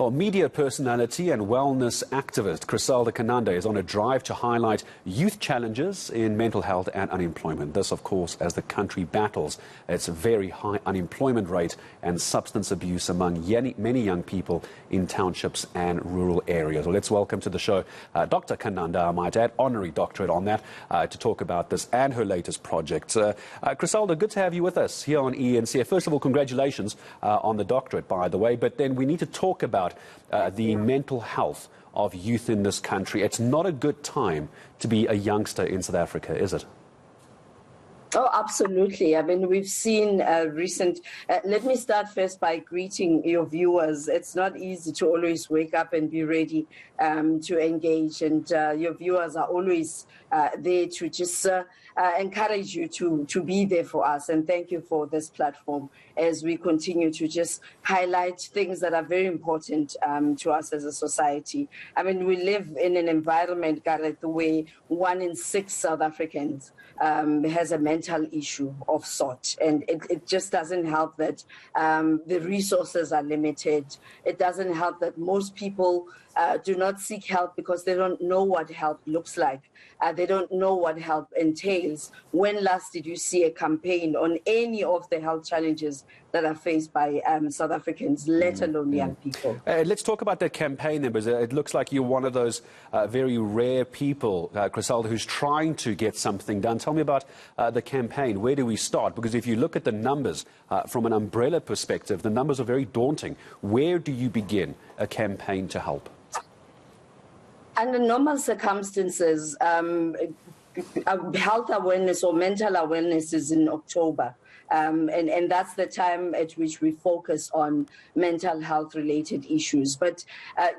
Well, media personality and wellness activist Chriselda Kananda is on a drive to highlight youth challenges in mental health and unemployment. This, of course, as the country battles its very high unemployment rate and substance abuse among many young people in townships and rural areas. Well, let's welcome to the show Dr. Kananda, I might add, honorary doctorate on that, to talk about this and her latest project. Chriselda, good to have you with us here on ENC. First of all, congratulations on the doctorate, by the way, but then we need to talk about the mental health of youth in this country. It's not a good time to be a youngster in South Africa, is it? Oh, absolutely. I mean, we've seen recent... let me start first by greeting your viewers. It's not easy to always wake up and be ready to engage. And your viewers are always there to just encourage you to be there for us. And thank you for this platform as we continue to just highlight things that are very important to us as a society. I mean, we live in an environment, Gareth, where 1 in 6 South Africans has a mental issue of sort, and it just doesn't help that the resources are limited. It doesn't help that most people do not seek help because they don't know what help looks like. They don't know what help entails. When last did you see a campaign on any of the health challenges that are faced by South Africans, let alone young people? Let's talk about that campaign then, because it looks like you're one of those very rare people, Chriselda, who's trying to get something done. Tell me about the campaign. Where do we start? Because if you look at the numbers from an umbrella perspective, the numbers are very daunting. Where do you begin a campaign to help? Under normal circumstances, health awareness or mental awareness is in October. And that's the time at which we focus on mental health related issues. But,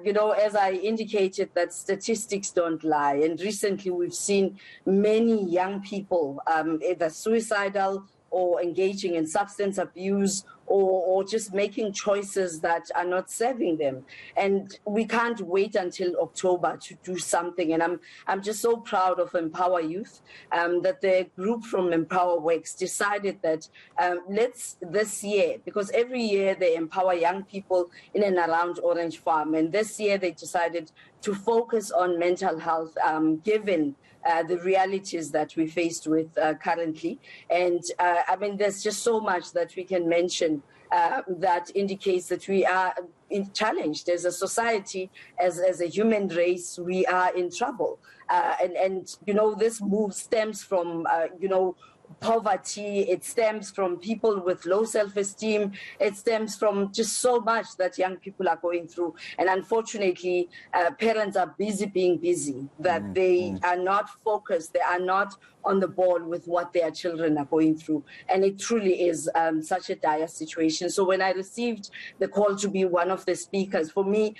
you know, as I indicated, that statistics don't lie. And recently we've seen many young people either suicidal or engaging in substance abuse or just making choices that are not serving them. And we can't wait until October to do something. And I'm just so proud of Empower Youth, that the group from Empower Works decided that let's this year, because every year they empower young people in and around Orange Farm. And this year they decided to focus on mental health, given the realities that we faced with currently. And I mean, there's just so much that we can mention that indicates that we are challenged as a society, as a human race. We are in trouble. And you know, this move stems from, you know, poverty. It stems from people with low self-esteem. It stems from just so much that young people are going through. And unfortunately, parents are busy being busy, that they are not focused. They are not on the ball with what their children are going through. And it truly is such a dire situation. So when I received the call to be one of the speakers, for me,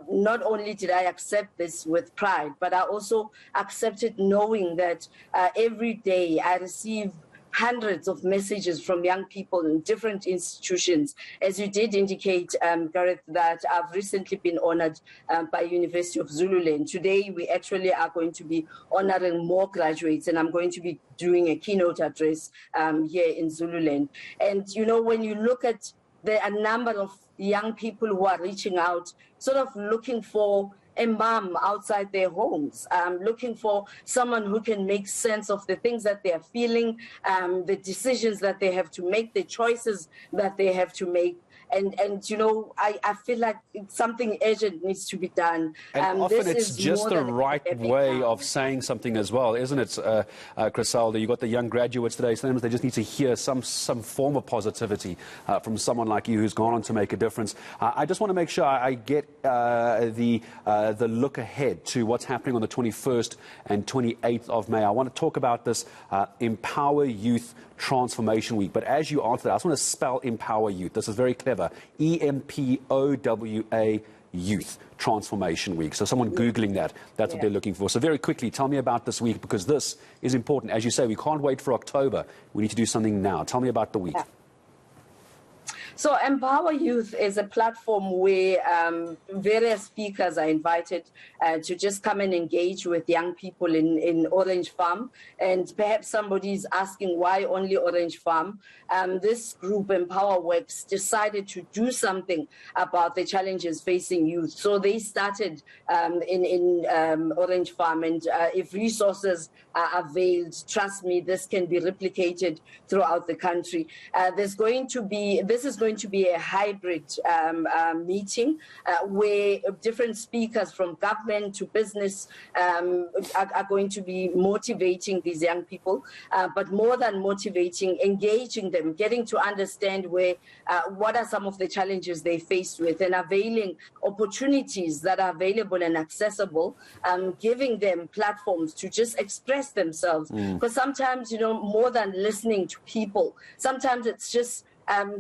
not only did I accept this with pride, but I also accepted knowing that every day I receive hundreds of messages from young people in different institutions. As you did indicate, Gareth, that I've recently been honored by University of Zululand. Today, we actually are going to be honoring more graduates, and I'm going to be doing a keynote address here in Zululand. And, you know, when you look at a number of young people who are reaching out, sort of looking for a mom outside their homes, looking for someone who can make sense of the things that they are feeling, the decisions that they have to make, the choices that they have to make. And you know, I feel like something urgent needs to be done. And often it's just the right way of saying something as well, isn't it, Chriselda? You've got the young graduates today, sometimes they just need to hear some form of positivity from someone like you who's gone on to make a difference. I just want to make sure I get the look ahead to what's happening on the 21st and 28th of May. I want to talk about this Empower Youth Transformation Week. But as you answer that, I just want to spell Empower Youth. This is very clever. EMPOWA Youth Transformation Week. So someone Googling that, that's what they're looking for. So very quickly, tell me about this week, because this is important. As you say, we can't wait for October. We need to do something now. Tell me about the week. So Empower Youth is a platform where various speakers are invited to just come and engage with young people in Orange Farm. And perhaps somebody is asking why only Orange Farm. This group, Empower Works, decided to do something about the challenges facing youth. So they started in Orange Farm, and if resources are availed, trust me, this can be replicated throughout the country. This is going to be a hybrid meeting where different speakers from government to business are going to be motivating these young people, but more than motivating, engaging them, getting to understand what are some of the challenges they faced with, and availing opportunities that are available and accessible, giving them platforms to just express themselves. Because sometimes, more than listening to people, sometimes it's just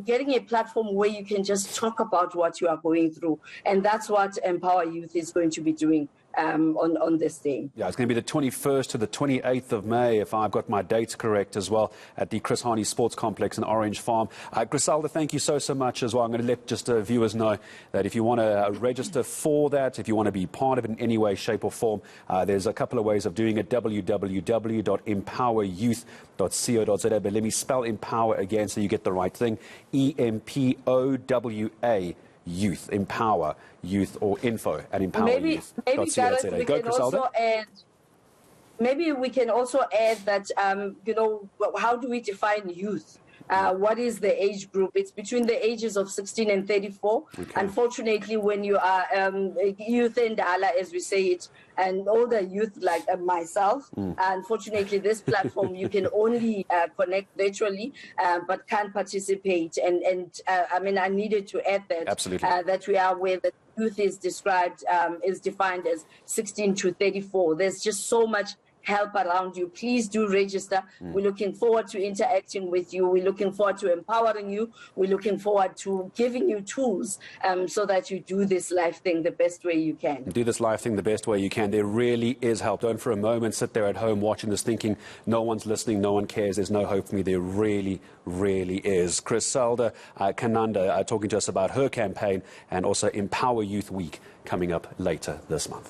getting a platform where you can just talk about what you are going through. And that's what Empower Youth is going to be doing on this day. Yeah, it's going to be the 21st to the 28th of May, if I've got my dates correct as well, at the Chris Hani Sports Complex in Orange Farm. Chriselda, thank you so much as well. I'm going to let just viewers know that if you want to register for that, if you want to be part of it in any way, shape or form, there's a couple of ways of doing it. www.empoweryouth.co.za. But let me spell empower again so you get the right thing. EMPOWA. Youth, Empower Youth, or info at empoweryouth.co.za. Maybe we can also add that, how do we define youth? What is the age group? It's between the ages of 16 and 34. Okay. Unfortunately, when you are youth and ala, as we say it, and older youth like myself, unfortunately, this platform, you can only connect virtually, but can't participate. And I needed to add that. Absolutely. That we are aware that youth is defined as 16 to 34. There's just so much help around you. Please do register. We're looking forward to interacting with you. We're looking forward to empowering you. We're looking forward to giving you tools so that you do this life thing the best way you can. Do this life thing the best way you can. There really is help. Don't for a moment sit there at home watching this thinking no one's listening, no one cares, there's no hope for me. There really, really is. Chriselda Kananda talking to us about her campaign and also Empower Youth Week coming up later this month.